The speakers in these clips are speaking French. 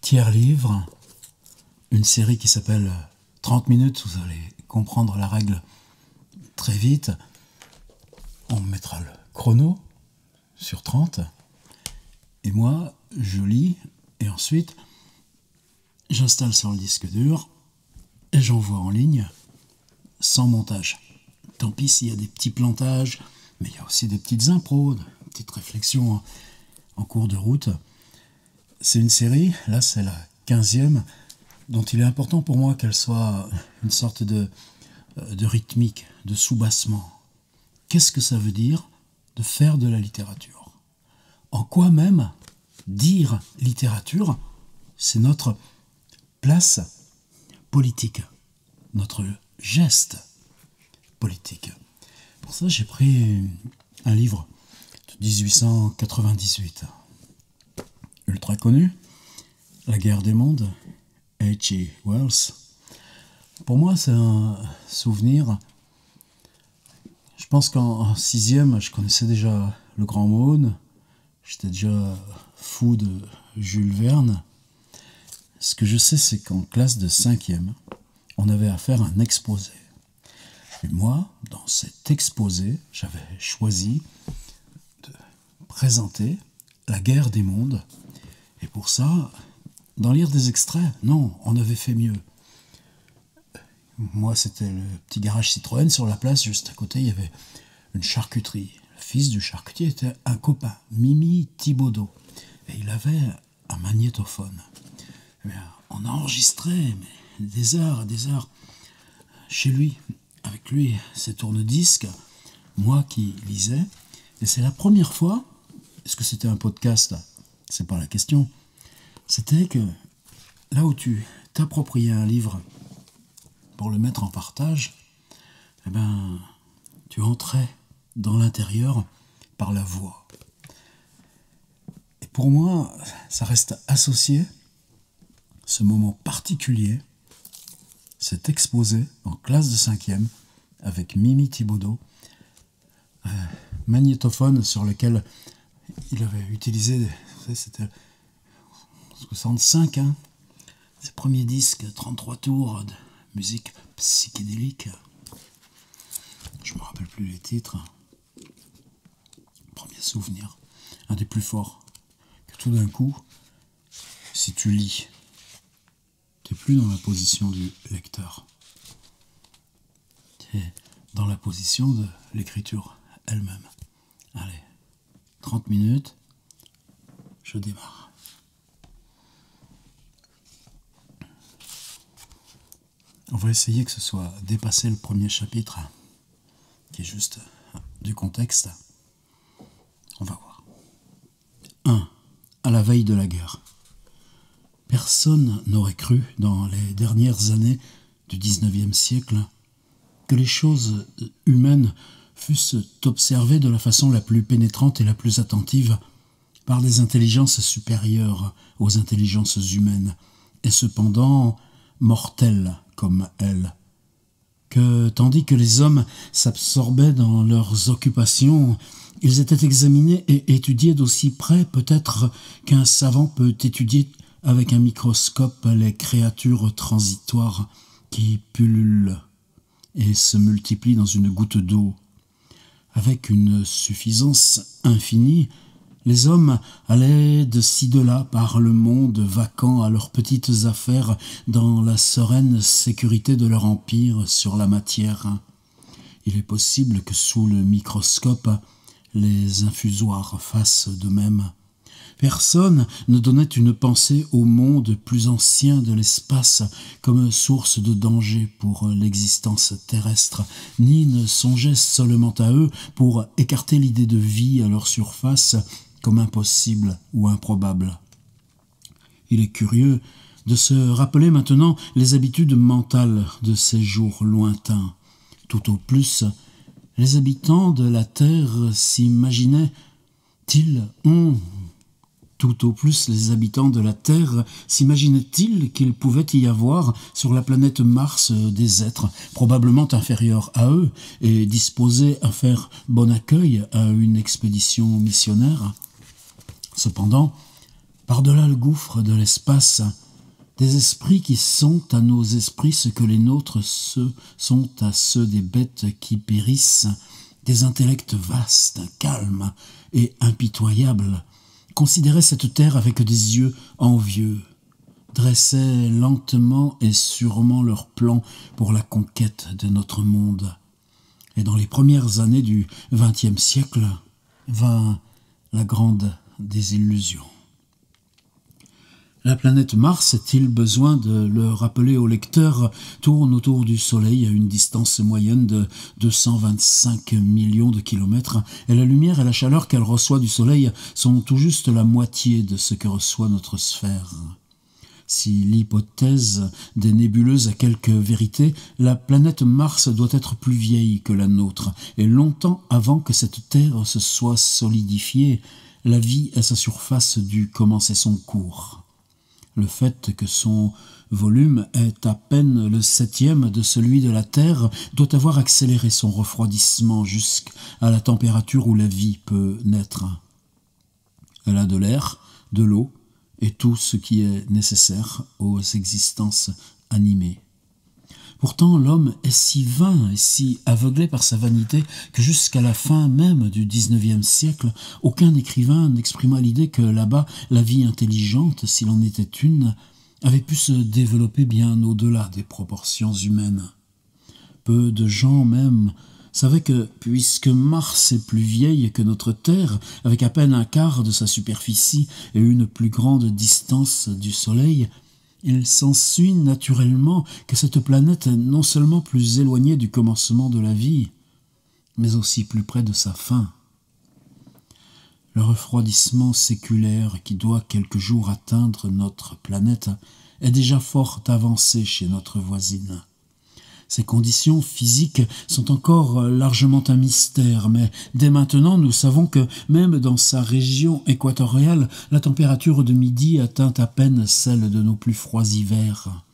tiers livre, une série qui s'appelle 30 minutes, vous allez comprendre la règle très vite. On mettra le chrono sur 30, et moi, je lis, et ensuite, j'installe sur le disque dur, et j'envoie en ligne, sans montage. Tant pis s'il y a des petits plantages, mais il y a aussi des petites impros, des petites réflexions en cours de route. C'est une série, là c'est la 15e, dont il est important pour moi qu'elle soit une sorte de rythmique, de soubassement. Qu'est-ce que ça veut dire de faire de la littérature? En quoi même dire littérature, c'est notre place politique, notre geste politique. Pour ça, j'ai pris un livre de 1898, ultra connu, La guerre des mondes, H.G. Wells. Pour moi, c'est un souvenir. Je pense qu'en 6e, je connaissais déjà Le Grand Maune. J'étais déjà fou de Jules Verne. Ce que je sais, c'est qu'en classe de 5e, on avait à faire un exposé. Et moi, dans cet exposé, j'avais choisi de présenter La guerre des mondes. Et pour ça, d'en lire des extraits, non, on avait fait mieux. Moi, c'était le petit garage Citroën sur la place. Juste à côté, il y avait une charcuterie. Le fils du charcutier était un copain, Mimi Thibaudot. Et il avait un magnétophone. Et bien, on enregistrait des heures et des heures chez lui. Avec lui, ses tourne-disques, moi qui lisais. Et c'est la première fois, est-ce que c'était un podcast? C'est pas la question. C'était que là où tu t'appropriais un livre pour le mettre en partage, eh ben, tu entrais dans l'intérieur par la voix. Et pour moi, ça reste associé, ce moment particulier, cet exposé en classe de 5e avec Mimi Thibaudot, un magnétophone sur lequel il avait utilisé, c'était 65, ses premiers disques, 33 tours de musique psychédélique. Je me rappelle plus les titres. Premier souvenir, un des plus forts, que tout d'un coup, si tu lis, tu n'es plus dans la position du lecteur. Tu es dans la position de l'écriture elle-même. Allez, 30 minutes, je démarre. On va essayer que ce soit dépassé le premier chapitre, qui est juste du contexte. On va voir. 1. À la veille de la guerre. Personne n'aurait cru, dans les dernières années du XIXe siècle, que les choses humaines fussent observées de la façon la plus pénétrante et la plus attentive par des intelligences supérieures aux intelligences humaines, et cependant mortelles comme elles. Que, tandis que les hommes s'absorbaient dans leurs occupations, ils étaient examinés et étudiés d'aussi près peut-être qu'un savant peut étudier avec un microscope les créatures transitoires qui pullulent et se multiplient dans une goutte d'eau. Avec une suffisance infinie, les hommes allaient de ci de là par le monde, vaquant à leurs petites affaires dans la sereine sécurité de leur empire sur la matière. Il est possible que sous le microscope, les infusoires fassent de même. Personne ne donnait une pensée au monde plus ancien de l'espace comme source de danger pour l'existence terrestre, ni ne songeait seulement à eux pour écarter l'idée de vie à leur surface comme impossible ou improbable. Il est curieux de se rappeler maintenant les habitudes mentales de ces jours lointains. Tout au plus, les habitants de la Terre s'imaginaient-ils qu'il pouvait y avoir sur la planète Mars des êtres probablement inférieurs à eux et disposés à faire bon accueil à une expédition missionnaire? Cependant, Par-delà le gouffre de l'espace, des esprits qui sont à nos esprits ce que les nôtres sont à ceux des bêtes qui périssent, des intellects vastes, calmes et impitoyables, considéraient cette terre avec des yeux envieux, dressaient lentement et sûrement leurs plans pour la conquête de notre monde. Et dans les premières années du XXe siècle vint la grande désillusion. La planète Mars, a-t-il besoin de le rappeler au lecteur, tourne autour du Soleil à une distance moyenne de 225 millions de kilomètres, et la lumière et la chaleur qu'elle reçoit du Soleil sont tout juste la moitié de ce que reçoit notre sphère. Si l'hypothèse des nébuleuses a quelque vérité, la planète Mars doit être plus vieille que la nôtre, et longtemps avant que cette Terre se soit solidifiée, la vie à sa surface dut commencer son cours. Le fait que son volume est à peine le 7e de celui de la Terre doit avoir accéléré son refroidissement jusqu'à la température où la vie peut naître. Elle a de l'air, de l'eau et tout ce qui est nécessaire aux existences animées. Pourtant, l'homme est si vain et si aveuglé par sa vanité que jusqu'à la fin même du XIXe siècle, aucun écrivain n'exprima l'idée que là-bas, la vie intelligente, s'il en était une, avait pu se développer bien au-delà des proportions humaines. Peu de gens même savaient que, puisque Mars est plus vieille que notre Terre, avec à peine un quart de sa superficie et une plus grande distance du Soleil, il s'ensuit naturellement que cette planète est non seulement plus éloignée du commencement de la vie, mais aussi plus près de sa fin. Le refroidissement séculaire qui doit quelque jour atteindre notre planète est déjà fort avancé chez notre voisine. Ces conditions physiques sont encore largement un mystère, mais dès maintenant nous savons que même dans sa région équatoriale, la température de midi atteint à peine celle de nos plus froids hivers.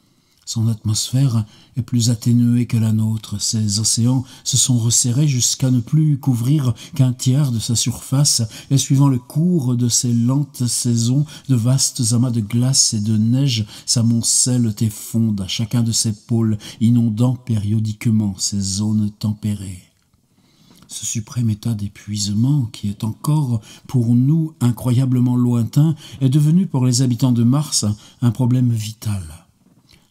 Son atmosphère est plus atténuée que la nôtre. Ses océans se sont resserrés jusqu'à ne plus couvrir qu'un tiers de sa surface, et suivant le cours de ces lentes saisons, de vastes amas de glace et de neige s'amoncellent et fondent à chacun de ses pôles, inondant périodiquement ces zones tempérées. Ce suprême état d'épuisement, qui est encore pour nous incroyablement lointain, est devenu pour les habitants de Mars un problème vital.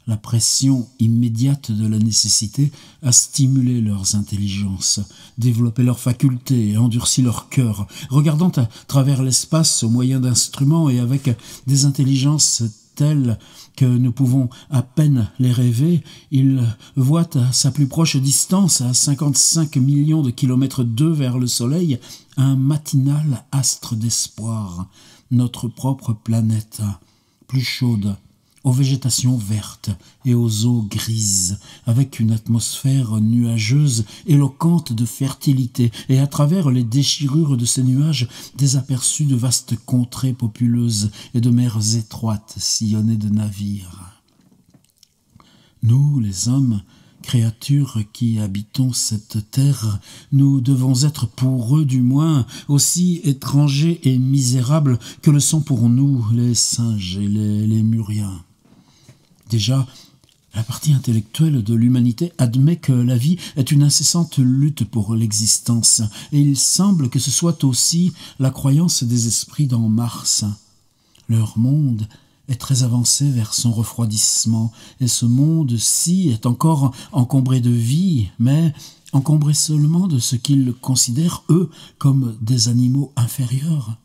La pression immédiate de la nécessité a stimulé leurs intelligences, développé leurs facultés et endurci leur cœur. Regardant à travers l'espace au moyen d'instruments et avec des intelligences telles que nous pouvons à peine les rêver, ils voient à sa plus proche distance, à 55 millions de kilomètres d'eux vers le Soleil, un matinal astre d'espoir, notre propre planète, plus chaude, aux végétations vertes et aux eaux grises, avec une atmosphère nuageuse éloquente de fertilité, et à travers les déchirures de ces nuages, des aperçus de vastes contrées populeuses et de mers étroites sillonnées de navires. Nous, les hommes, créatures qui habitons cette terre, nous devons être pour eux du moins aussi étrangers et misérables que le sont pour nous les singes et les lémuriens. Déjà, la partie intellectuelle de l'humanité admet que la vie est une incessante lutte pour l'existence, et il semble que ce soit aussi la croyance des esprits dans Mars. Leur monde est très avancé vers son refroidissement, et ce monde-ci est encore encombré de vie, mais encombré seulement de ce qu'ils considèrent, eux, comme des animaux inférieurs.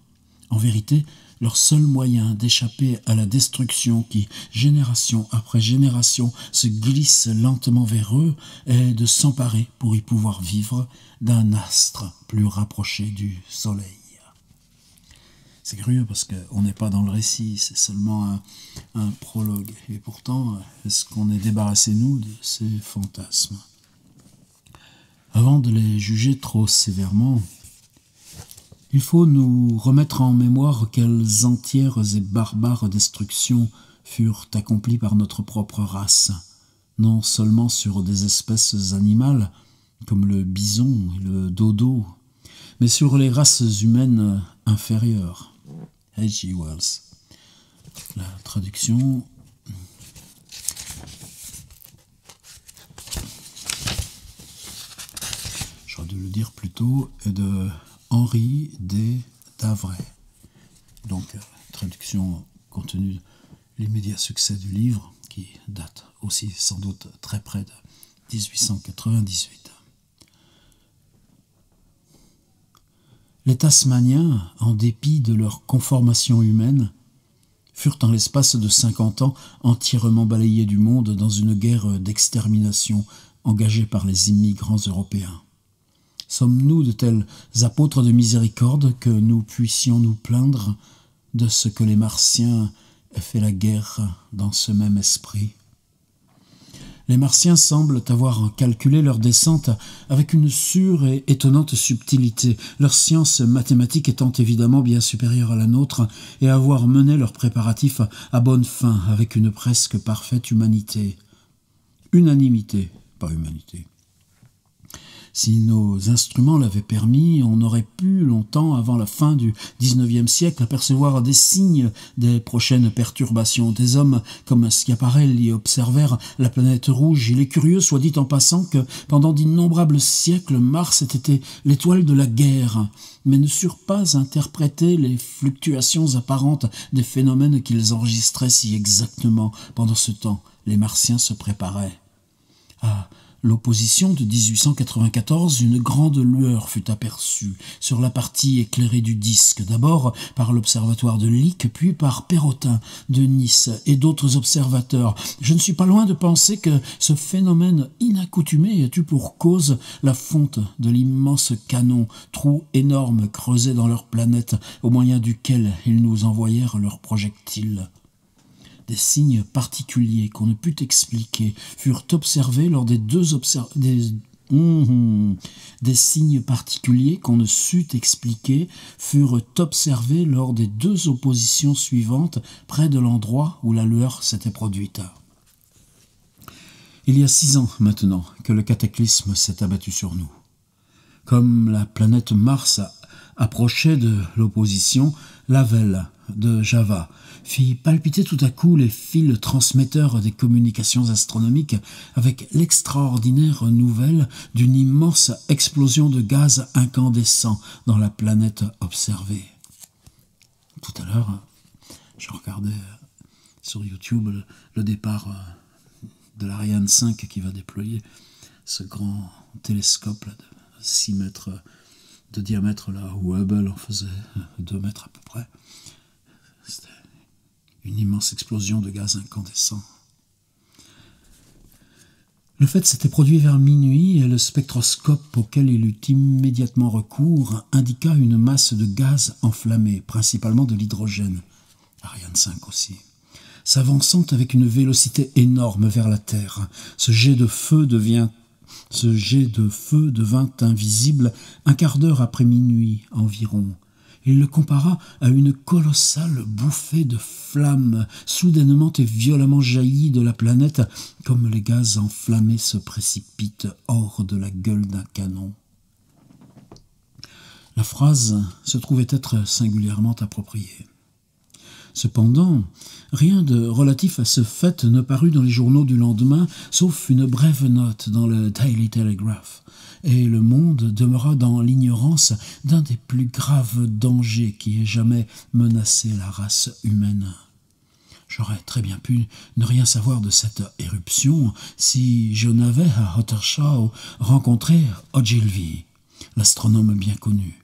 En vérité, leur seul moyen d'échapper à la destruction qui, génération après génération, se glisse lentement vers eux, est de s'emparer, pour y pouvoir vivre, d'un astre plus rapproché du Soleil. C'est curieux parce qu'on n'est pas dans le récit, c'est seulement un prologue. Et pourtant, est-ce qu'on est débarrassé, nous, de ces fantasmes? Avant de les juger trop sévèrement, il faut nous remettre en mémoire quelles entières et barbares destructions furent accomplies par notre propre race, non seulement sur des espèces animales, comme le bison et le dodo, mais sur les races humaines inférieures. H.G. Wells. La traduction... J'aurais dû le dire plus tôt, est de Henri D. Davray. Donc, traduction compte tenu de l'immédiat succès du livre, qui date aussi sans doute très près de 1898. Les Tasmaniens, en dépit de leur conformation humaine, furent en l'espace de 50 ans entièrement balayés du monde dans une guerre d'extermination engagée par les immigrants européens. Sommes-nous de tels apôtres de miséricorde que nous puissions nous plaindre de ce que les Martiens aient fait la guerre dans ce même esprit? Les Martiens semblent avoir calculé leur descente avec une sûre et étonnante subtilité, leur science mathématique étant évidemment bien supérieure à la nôtre, et avoir mené leurs préparatifs à bonne fin avec une presque parfaite humanité. Unanimité, pas humanité. Si nos instruments l'avaient permis, on aurait pu, longtemps avant la fin du XIXe siècle, apercevoir des signes des prochaines perturbations. Des hommes comme Schiaparelli observèrent la planète rouge. Il est curieux, soit dit en passant, que pendant d'innombrables siècles, Mars ait été l'étoile de la guerre, mais ne surent pas interpréter les fluctuations apparentes des phénomènes qu'ils enregistraient si exactement. Pendant ce temps, les Martiens se préparaient. L'opposition de 1894, une grande lueur fut aperçue sur la partie éclairée du disque, d'abord par l'observatoire de Lick, puis par Perrotin de Nice et d'autres observateurs. Je ne suis pas loin de penser que ce phénomène inaccoutumé ait eu pour cause la fonte de l'immense canon, trou énorme creusé dans leur planète, au moyen duquel ils nous envoyèrent leurs projectiles. Des signes particuliers qu'on ne put expliquer furent observés lors des Des signes particuliers qu'on ne sut expliquer furent observés lors des deux oppositions suivantes près de l'endroit où la lueur s'était produite. Il y a 6 ans maintenant que le cataclysme s'est abattu sur nous. Comme la planète Mars approchait de l'opposition, Lavelle de Java fit palpiter tout à coup les fils transmetteurs des communications astronomiques avec l'extraordinaire nouvelle d'une immense explosion de gaz incandescent dans la planète observée. Tout à l'heure, je regardais sur YouTube le départ de l'Ariane 5 qui va déployer ce grand télescope là, de 6 mètres de diamètre, là où Hubble en faisait 2 mètres à peu près. C'était une immense explosion de gaz incandescent. Le fait s'était produit vers minuit et le spectroscope auquel il eut immédiatement recours indiqua une masse de gaz enflammé, principalement de l'hydrogène, Ariane 5 aussi, s'avançant avec une vélocité énorme vers la Terre. Ce jet de feu devint invisible un quart d'heure après minuit environ. Il le compara à une colossale bouffée de flammes soudainement et violemment jaillie de la planète, comme les gaz enflammés se précipitent hors de la gueule d'un canon. La phrase se trouvait être singulièrement appropriée. Cependant, rien de relatif à ce fait ne parut dans les journaux du lendemain, sauf une brève note dans le Daily Telegraph, et le monde demeura dans l'ignorance d'un des plus graves dangers qui ait jamais menacé la race humaine. J'aurais très bien pu ne rien savoir de cette éruption si je n'avais à Ottershaw rencontré Ogilvy, l'astronome bien connu.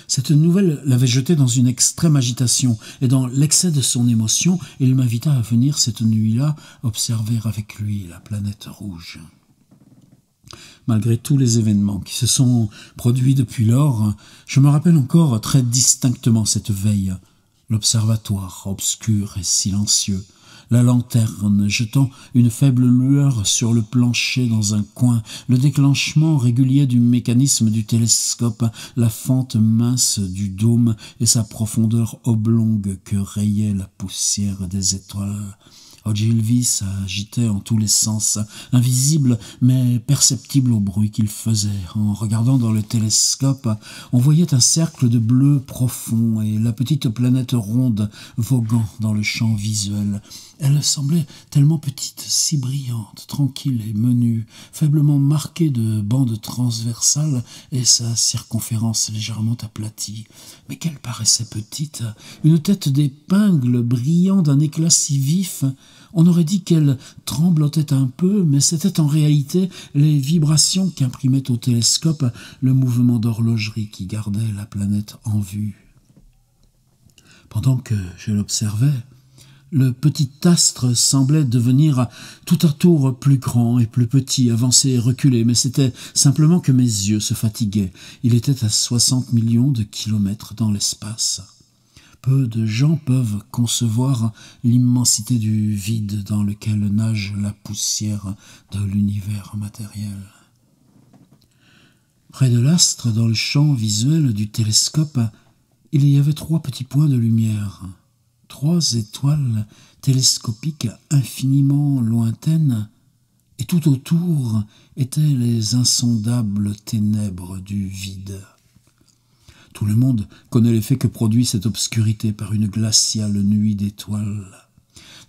Cette nouvelle l'avait jeté dans une extrême agitation, et dans l'excès de son émotion, il m'invita à venir cette nuit-là observer avec lui la planète rouge. Malgré tous les événements qui se sont produits depuis lors, je me rappelle encore très distinctement cette veille, l'observatoire obscur et silencieux, la lanterne jetant une faible lueur sur le plancher dans un coin, le déclenchement régulier du mécanisme du télescope, la fente mince du dôme et sa profondeur oblongue que rayait la poussière des étoiles, Ogilvy s'agitait en tous les sens, invisible mais perceptible au bruit qu'il faisait. En regardant dans le télescope, on voyait un cercle de bleu profond et la petite planète ronde voguant dans le champ visuel. Elle semblait tellement petite, si brillante, tranquille et menue, faiblement marquée de bandes transversales et sa circonférence légèrement aplatie. Mais qu'elle paraissait petite, une tête d'épingle brillant d'un éclat si vif. On aurait dit qu'elle tremblotait un peu, mais c'était en réalité les vibrations qu'imprimait au télescope le mouvement d'horlogerie qui gardait la planète en vue. Pendant que je l'observais, le petit astre semblait devenir tout à tour plus grand et plus petit, avancer et reculer, mais c'était simplement que mes yeux se fatiguaient. Il était à 60 millions de kilomètres dans l'espace. Peu de gens peuvent concevoir l'immensité du vide dans lequel nage la poussière de l'univers matériel. Près de l'astre, dans le champ visuel du télescope, il y avait 3 petits points de lumière. 3 étoiles télescopiques infiniment lointaines, et tout autour étaient les insondables ténèbres du vide. Tout le monde connaît l'effet que produit cette obscurité par une glaciale nuit d'étoiles.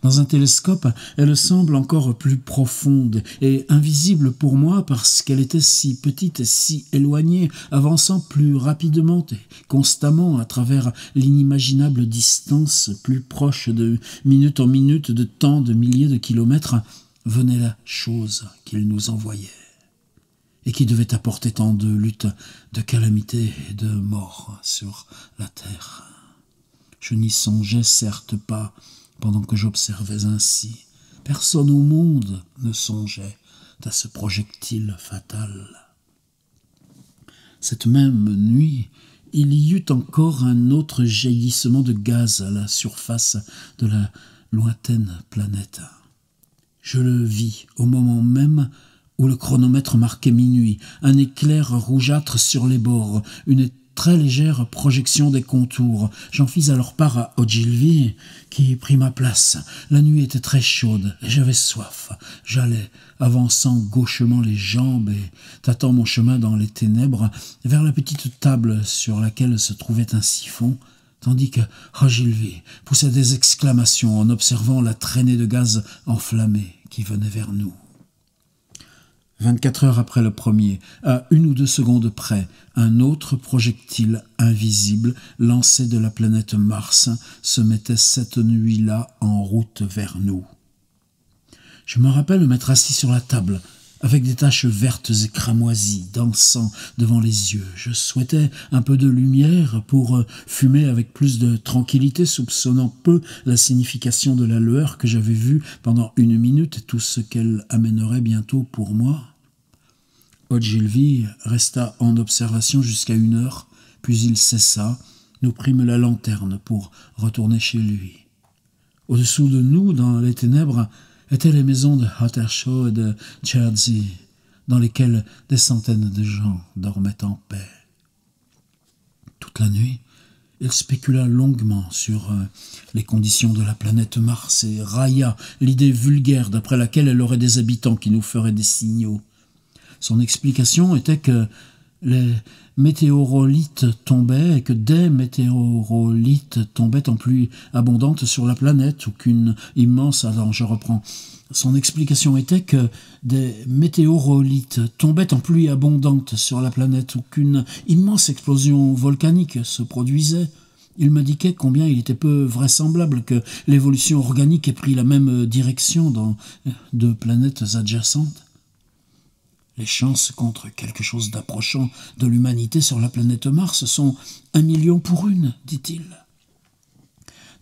Dans un télescope, elle semble encore plus profonde et invisible pour moi parce qu'elle était si petite et si éloignée, avançant plus rapidement et constamment à travers l'inimaginable distance, plus proche de minute en minute, de tant de milliers de kilomètres, venait la chose qu'il nous envoyait et qui devait apporter tant de luttes, de calamités et de morts sur la terre. Je n'y songeais certes pas pendant que j'observais ainsi. Personne au monde ne songeait à ce projectile fatal. Cette même nuit, il y eut encore un autre jaillissement de gaz à la surface de la lointaine planète. Je le vis au moment même où le chronomètre marquait minuit, un éclair rougeâtre sur les bords, une très légère projection des contours. J'en fis alors part à Ogilvy, qui prit ma place. La nuit était très chaude et j'avais soif. J'allais, avançant gauchement les jambes et tâtant mon chemin dans les ténèbres, vers la petite table sur laquelle se trouvait un siphon, tandis que Ogilvy poussait des exclamations en observant la traînée de gaz enflammé qui venait vers nous. 24 heures après le premier, à 1 ou 2 secondes près, un autre projectile invisible, lancé de la planète Mars, se mettait cette nuit-là en route vers nous. Je me rappelle m'être assis sur la table, avec des taches vertes et cramoisies dansant devant les yeux. Je souhaitais un peu de lumière pour fumer avec plus de tranquillité, soupçonnant peu la signification de la lueur que j'avais vue pendant 1 minute et tout ce qu'elle amènerait bientôt pour moi. Ogilvy resta en observation jusqu'à 1 heure, puis il cessa. Nous prîmes la lanterne pour retourner chez lui. Au-dessous de nous, dans les ténèbres, étaient les maisons de Hattershaw et de Chertsey, dans lesquelles des centaines de gens dormaient en paix. Toute la nuit, il spécula longuement sur les conditions de la planète Mars et railla l'idée vulgaire d'après laquelle elle aurait des habitants qui nous feraient des signaux. Son explication était que les météorolites tombaient et que des météorolites tombaient en pluie abondante sur la planète ou qu'une immense... Alors, je reprends. Son explication était que des météorolites tombaient en pluie abondante sur la planète ou qu'une immense explosion volcanique se produisait. Il m'indiquait combien il était peu vraisemblable que l'évolution organique ait pris la même direction dans 2 planètes adjacentes. Les chances contre quelque chose d'approchant de l'humanité sur la planète Mars sont 1 million pour 1, dit-il.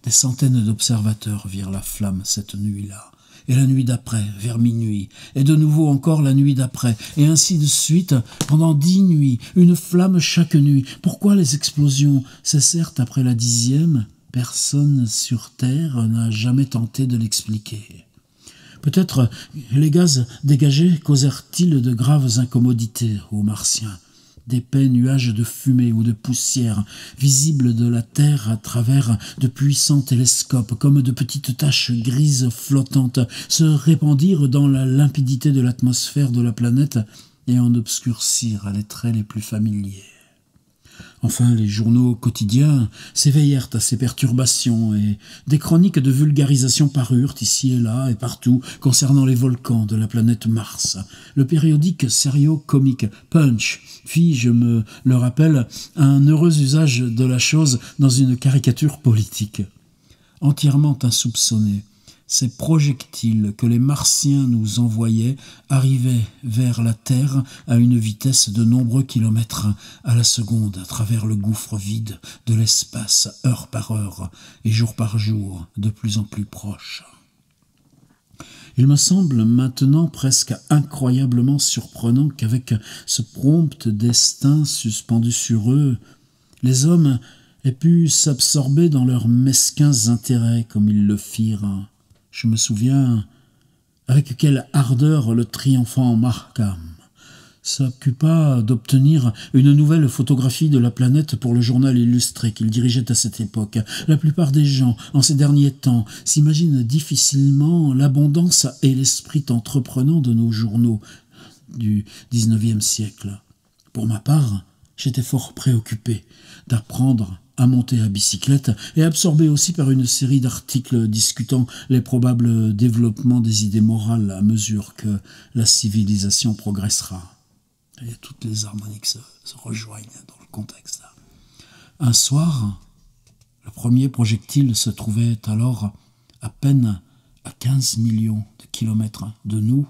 Des centaines d'observateurs virent la flamme cette nuit-là, et la nuit d'après, vers minuit, et de nouveau encore la nuit d'après, et ainsi de suite, pendant 10 nuits, une flamme chaque nuit. Pourquoi les explosions cessèrent après la 10e? Personne sur Terre n'a jamais tenté de l'expliquer. Peut-être les gaz dégagés causèrent-ils de graves incommodités aux Martiens. d'épais nuages de fumée ou de poussière, visibles de la Terre à travers de puissants télescopes, comme de petites taches grises flottantes, se répandirent dans la limpidité de l'atmosphère de la planète et en obscurcirent les traits les plus familiers. Enfin, les journaux quotidiens s'éveillèrent à ces perturbations et des chroniques de vulgarisation parurent ici et là et partout concernant les volcans de la planète Mars. Le périodique sério-comique Punch fit, je me le rappelle, un heureux usage de la chose dans une caricature politique. Entièrement insoupçonnés, ces projectiles que les Martiens nous envoyaient arrivaient vers la Terre à une vitesse de nombreux kilomètres à la seconde à travers le gouffre vide de l'espace, heure par heure et jour par jour, de plus en plus proches. Il me semble maintenant presque incroyablement surprenant qu'avec ce prompt destin suspendu sur eux, les hommes aient pu s'absorber dans leurs mesquins intérêts comme ils le firent. Je me souviens avec quelle ardeur le triomphant Markham s'occupa d'obtenir une nouvelle photographie de la planète pour le journal illustré qu'il dirigeait à cette époque. La plupart des gens, en ces derniers temps, s'imaginent difficilement l'abondance et l'esprit entreprenant de nos journaux du XIXe siècle. Pour ma part, j'étais fort préoccupé d'apprendre à monter à bicyclette et absorbé aussi par une série d'articles discutant les probables développements des idées morales à mesure que la civilisation progressera. Et toutes les harmoniques se rejoignent dans le contexte. Un soir, le premier projectile se trouvait alors à peine à 15 millions de kilomètres de nous.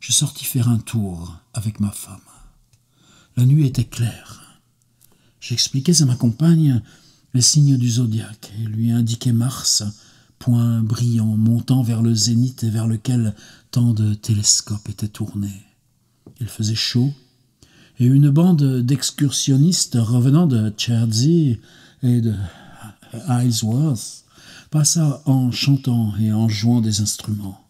Je sortis faire un tour avec ma femme. La nuit était claire. J'expliquais à ma compagne les signes du zodiaque et lui indiquais Mars, point brillant montant vers le zénith et vers lequel tant de télescopes étaient tournés. Il faisait chaud et une bande d'excursionnistes revenant de Chertsey et de Isleworth passa en chantant et en jouant des instruments.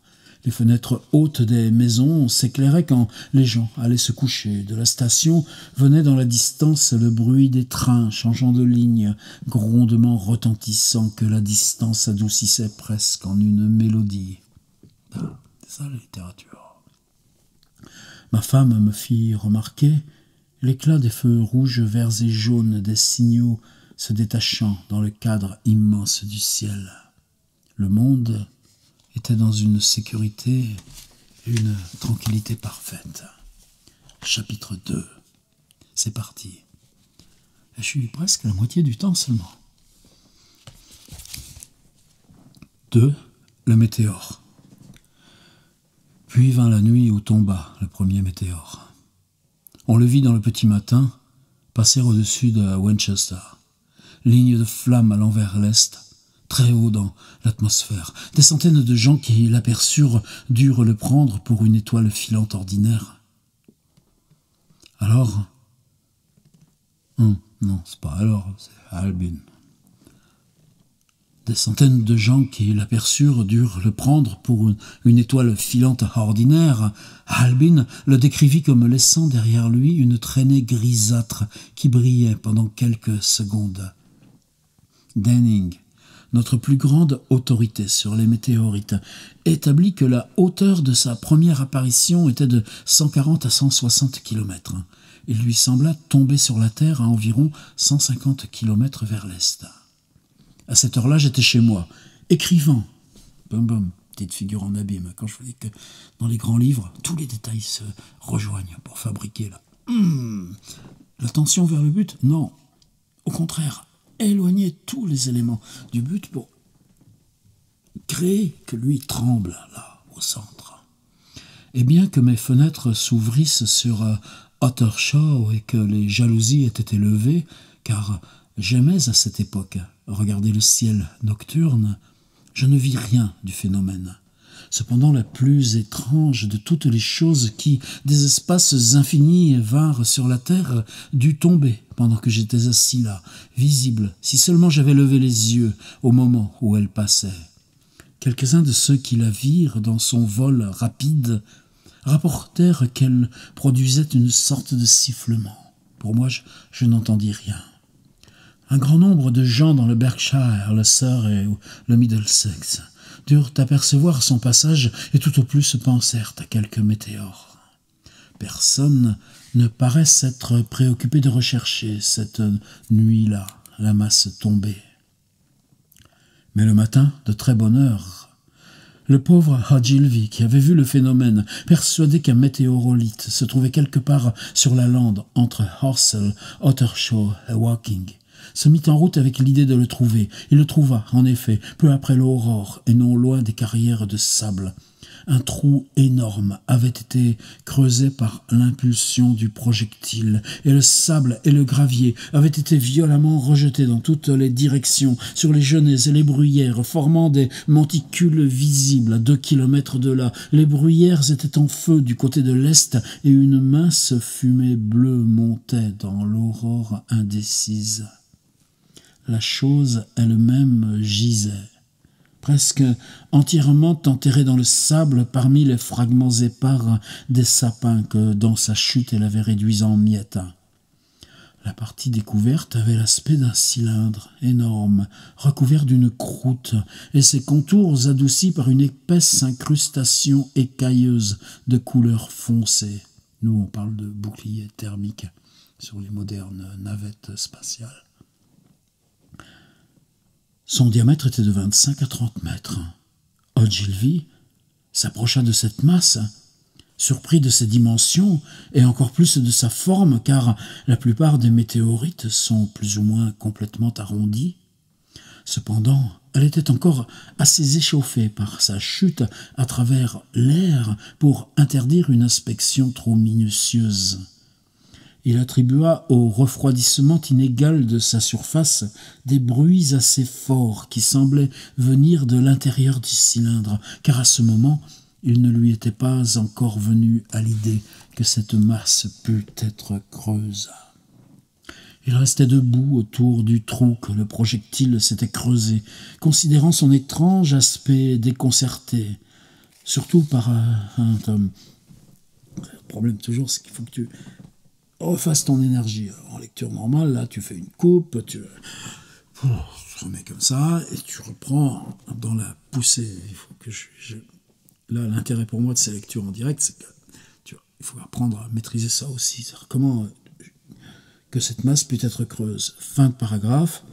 Les fenêtres hautes des maisons s'éclairaient quand les gens allaient se coucher. De la station venait dans la distance le bruit des trains changeant de ligne, grondement retentissant que la distance adoucissait presque en une mélodie. Ah, c'est ça la littérature. Ma femme me fit remarquer l'éclat des feux rouges, verts et jaunes des signaux se détachant dans le cadre immense du ciel. Le monde était dans une sécurité et une tranquillité parfaite. Chapitre 2. C'est parti. Je suis presque à la moitié du temps seulement. 2. Le météore. Puis vint la nuit où tomba le premier météore. On le vit dans le petit matin passer au-dessus de Winchester. Ligne de flammes allant vers l'est, très haut dans l'atmosphère. Des centaines de gens qui l'aperçurent durent le prendre pour une étoile filante ordinaire. Alors... non, c'est pas alors, c'est Albin. Des centaines de gens qui l'aperçurent durent le prendre pour une étoile filante ordinaire. Albin le décrivit comme laissant derrière lui une traînée grisâtre qui brillait pendant quelques secondes. Denning, notre plus grande autorité sur les météorites, établit que la hauteur de sa première apparition était de 140 à 160 km. Il lui sembla tomber sur la Terre à environ 150 km vers l'est. À cette heure-là, j'étais chez moi, écrivant. Petite figure en abîme. Quand je vous dis que dans les grands livres, tous les détails se rejoignent pour fabriquer la tension vers le but. Non, au contraire, éloigner tous les éléments du but pour créer que lui tremble là, au centre. Et bien que mes fenêtres s'ouvrissent sur Ottershaw et que les jalousies aient été levées, car j'aimais à cette époque regarder le ciel nocturne, je ne vis rien du phénomène. Cependant, la plus étrange de toutes les choses qui, des espaces infinis, vinrent sur la terre, dut tomber pendant que j'étais assis là, visible, si seulement j'avais levé les yeux au moment où elle passait. Quelques-uns de ceux qui la virent dans son vol rapide rapportèrent qu'elle produisait une sorte de sifflement. Pour moi, je n'entendis rien. Un grand nombre de gens dans le Berkshire, le Surrey et le Middlesex durent apercevoir son passage et tout au plus pensèrent à quelques météores. Personne ne paraît s'être préoccupé de rechercher cette nuit-là la masse tombée. Mais le matin, de très bonne heure, le pauvre Ogilvy, qui avait vu le phénomène, persuadé qu'un météorolithe se trouvait quelque part sur la lande entre Horsell, Ottershaw et Woking, se mit en route avec l'idée de le trouver. Il le trouva, en effet, peu après l'aurore, et non loin des carrières de sable. Un trou énorme avait été creusé par l'impulsion du projectile, et le sable et le gravier avaient été violemment rejetés dans toutes les directions, sur les genêts et les bruyères, formant des monticules visibles à 2 kilomètres de là. Les bruyères étaient en feu du côté de l'est, et une mince fumée bleue montait dans l'aurore indécise. La chose elle-même gisait, presque entièrement enterrée dans le sable parmi les fragments épars des sapins que, dans sa chute, elle avait réduits en miettes. La partie découverte avait l'aspect d'un cylindre énorme, recouvert d'une croûte, et ses contours adoucis par une épaisse incrustation écailleuse de couleur foncée. Nous, on parle de bouclier thermique sur les modernes navettes spatiales. Son diamètre était de 25 à 30 mètres. Ogilvy s'approcha de cette masse, surpris de ses dimensions et encore plus de sa forme, car la plupart des météorites sont plus ou moins complètement arrondies. Cependant, elle était encore assez échauffée par sa chute à travers l'air pour interdire une inspection trop minutieuse. Il attribua au refroidissement inégal de sa surface des bruits assez forts qui semblaient venir de l'intérieur du cylindre, car à ce moment, il ne lui était pas encore venu à l'idée que cette masse pût être creuse. Il restait debout autour du trou que le projectile s'était creusé, considérant son étrange aspect déconcerté, surtout par un homme. Le problème toujours, c'est qu'il faut que tu refasse ton énergie. En lecture normale, là, tu fais une coupe, tu remets comme ça, et tu reprends dans la poussée. Il faut que Là, l'intérêt pour moi de ces lectures en direct, c'est que il faut apprendre à maîtriser ça aussi. Comment que cette masse peut être creuse. Fin de paragraphe.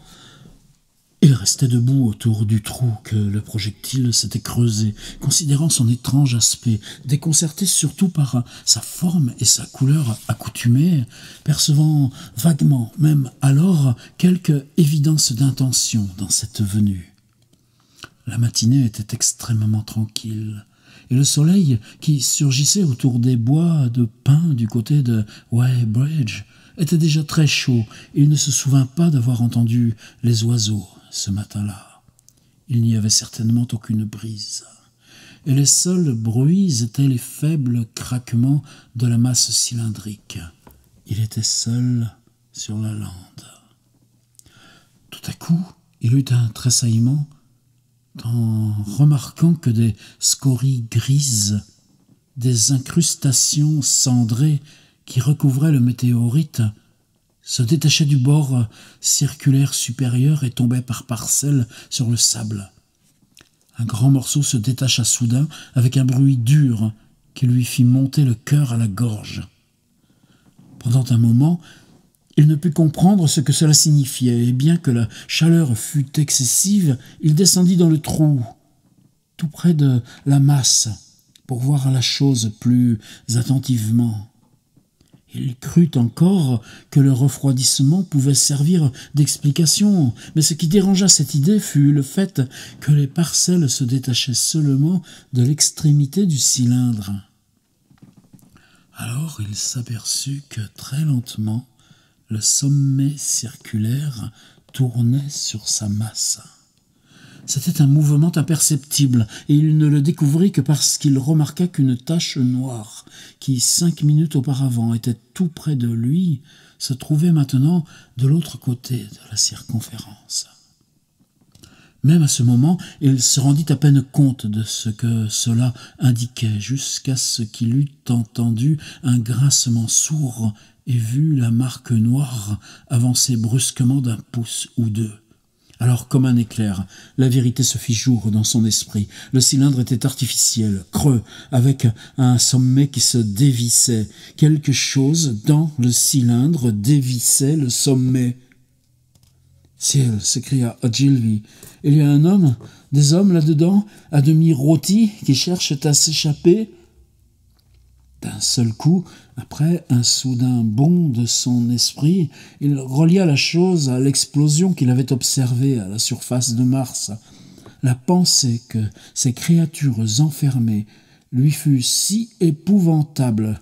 Il restait debout autour du trou que le projectile s'était creusé, considérant son étrange aspect, déconcerté surtout par sa forme et sa couleur accoutumée, percevant vaguement, même alors, quelque évidence d'intention dans cette venue. La matinée était extrêmement tranquille, et le soleil, qui surgissait autour des bois de pin du côté de Weybridge, était déjà très chaud, et il ne se souvint pas d'avoir entendu les oiseaux ce matin-là. Il n'y avait certainement aucune brise, et les seuls bruits étaient les faibles craquements de la masse cylindrique. Il était seul sur la lande. Tout à coup, il eut un tressaillement en remarquant que des scories grises, des incrustations cendrées qui recouvraient le météorite, se détachaient du bord circulaire supérieur et tombaient par parcelles sur le sable. Un grand morceau se détacha soudain avec un bruit dur qui lui fit monter le cœur à la gorge. Pendant un moment, il ne put comprendre ce que cela signifiait, et bien que la chaleur fût excessive, il descendit dans le trou, tout près de la masse, pour voir la chose plus attentivement. Il crut encore que le refroidissement pouvait servir d'explication, mais ce qui dérangea cette idée fut le fait que les parcelles se détachaient seulement de l'extrémité du cylindre. Alors il s'aperçut que très lentement, le sommet circulaire tournait sur sa masse. C'était un mouvement imperceptible, et il ne le découvrit que parce qu'il remarqua qu'une tache noire, qui 5 minutes auparavant était tout près de lui, se trouvait maintenant de l'autre côté de la circonférence. Même à ce moment, il se rendit à peine compte de ce que cela indiquait, jusqu'à ce qu'il eût entendu un grincement sourd et vu la marque noire avancer brusquement d'un pouce ou deux. Alors, comme un éclair, la vérité se fit jour dans son esprit. Le cylindre était artificiel, creux, avec un sommet qui se dévissait. Quelque chose dans le cylindre dévissait le sommet. « Ciel !» s'écria Ogilvy. « Il y a un homme, des hommes là-dedans, à demi rôtis, qui cherchent à s'échapper ?» D'un seul coup, après un soudain bond de son esprit, il relia la chose à l'explosion qu'il avait observée à la surface de Mars. La pensée que ces créatures enfermées lui fut si épouvantable,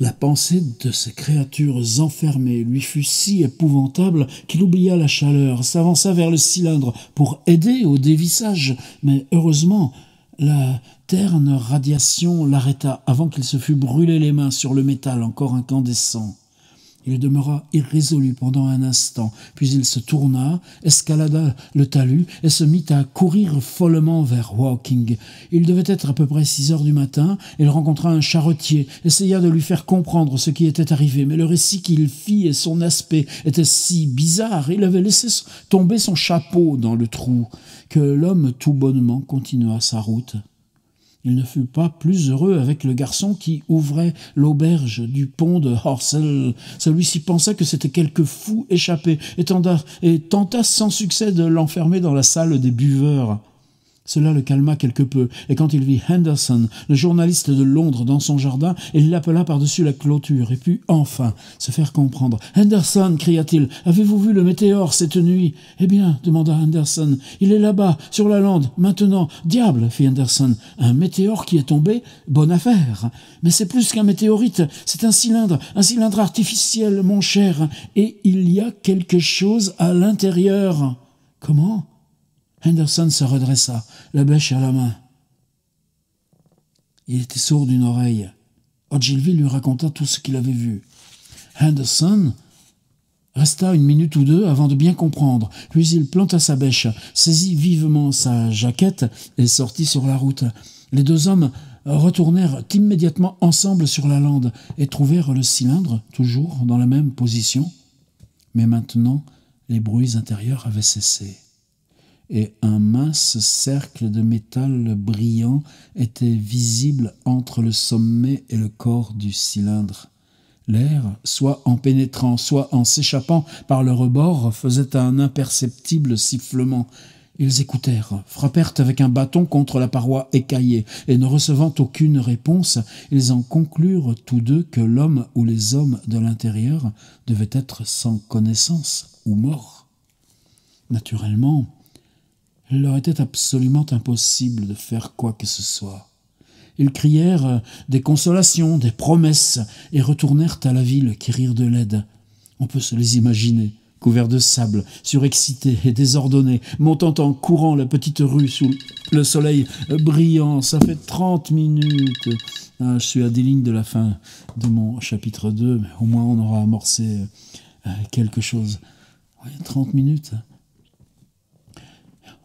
la pensée de ces créatures enfermées lui fut si épouvantable qu'il oublia la chaleur, s'avança vers le cylindre pour aider au dévissage, mais heureusement, la terne radiation l'arrêta avant qu'il se fût brûlé les mains sur le métal encore incandescent. Il demeura irrésolu pendant un instant, puis il se tourna, escalada le talus et se mit à courir follement vers Woking. Il devait être à peu près 6 heures du matin. Il rencontra un charretier, essaya de lui faire comprendre ce qui était arrivé, mais le récit qu'il fit et son aspect étaient si bizarres, il avait laissé tomber son chapeau dans le trou, que l'homme tout bonnement continua sa route. Il ne fut pas plus heureux avec le garçon qui ouvrait l'auberge du pont de Horsell. Celui-ci pensa que c'était quelque fou échappé et tenta sans succès de l'enfermer dans la salle des buveurs. Cela le calma quelque peu, et quand il vit Henderson, le journaliste de Londres, dans son jardin, il l'appela par-dessus la clôture et put enfin se faire comprendre. « Henderson !» cria-t-il, « avez-vous vu le météore cette nuit ?»« Eh bien, demanda Henderson, « il est là-bas, sur la lande, maintenant. »« Diable !» fit Henderson, « un météore qui est tombé, bonne affaire. Mais c'est plus qu'un météorite, c'est un cylindre artificiel, mon cher, et il y a quelque chose à l'intérieur. »« Comment ?» Henderson se redressa, la bêche à la main. Il était sourd d'une oreille. Ogilvy lui raconta tout ce qu'il avait vu. Henderson resta une minute ou deux avant de bien comprendre, puis il planta sa bêche, saisit vivement sa jaquette et sortit sur la route. Les deux hommes retournèrent immédiatement ensemble sur la lande et trouvèrent le cylindre toujours dans la même position. Mais maintenant, les bruits intérieurs avaient cessé, et un mince cercle de métal brillant était visible entre le sommet et le corps du cylindre. L'air, soit en pénétrant, soit en s'échappant par le rebord, faisait un imperceptible sifflement. Ils écoutèrent, frappèrent avec un bâton contre la paroi écaillée, et ne recevant aucune réponse, ils en conclurent tous deux que l'homme ou les hommes de l'intérieur devaient être sans connaissance ou morts. Naturellement, il leur était absolument impossible de faire quoi que ce soit. Ils crièrent des consolations, des promesses, et retournèrent à la ville quérir de l'aide. On peut se les imaginer, couverts de sable, surexcités et désordonnés, montant en courant la petite rue sous le soleil brillant. Ça fait 30 minutes. Je suis à des lignes de la fin de mon chapitre 2, mais au moins on aura amorcé quelque chose. Oui, 30 minutes.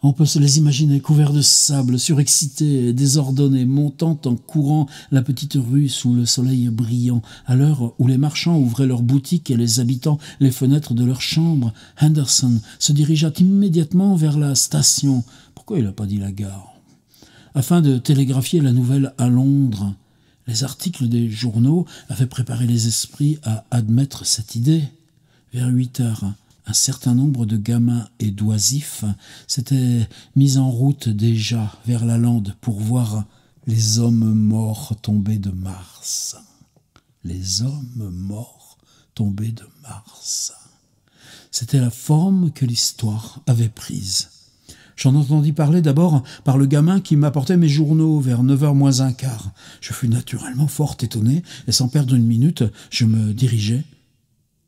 On peut se les imaginer couverts de sable, surexcités et désordonnés, montant en courant la petite rue sous le soleil brillant. À l'heure où les marchands ouvraient leurs boutiques et les habitants les fenêtres de leurs chambres, Henderson se dirigea immédiatement vers la station. Pourquoi il n'a pas dit la gare? Afin de télégraphier la nouvelle à Londres. Les articles des journaux avaient préparé les esprits à admettre cette idée. Vers 8 heures, un certain nombre de gamins et d'oisifs s'étaient mis en route déjà vers la lande pour voir les hommes morts tombés de Mars. Les hommes morts tombés de Mars. C'était la forme que l'histoire avait prise. J'en entendis parler d'abord par le gamin qui m'apportait mes journaux vers 9h moins un quart. Je fus naturellement fort étonné et sans perdre une minute, je me dirigeai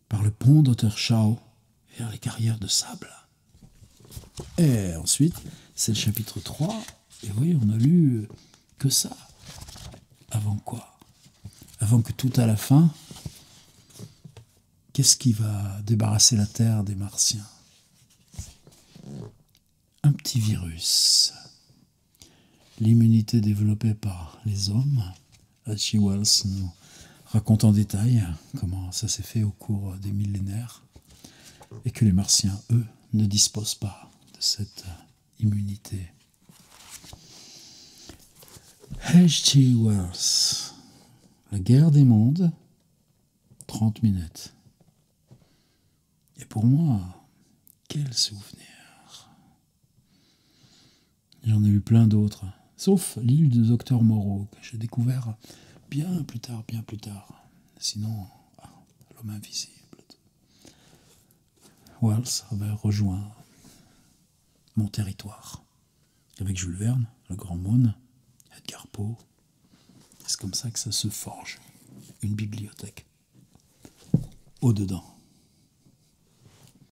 par le pont d'Ottershaw vers les carrières de sable. Et ensuite, c'est le chapitre 3, et oui, on a lu que ça. Avant quoi? Avant que tout à la fin, qu'est-ce qui va débarrasser la Terre des Martiens? petit virus. L'immunité développée par les hommes. H.G. Wells nous raconte en détail comment ça s'est fait au cours des millénaires et que les Martiens, eux, ne disposent pas de cette immunité. H.G. Wells, La guerre des mondes, 30 minutes. Et pour moi, quel souvenir! J'en ai eu plein d'autres, sauf l'île de Docteur Moreau, que j'ai découvert bien plus tard. Sinon, l'homme invisible. Wells avait rejoint mon territoire, avec Jules Verne, le Grand Mône, Edgar Poe. C'est comme ça que ça se forge, une bibliothèque. Au-dedans.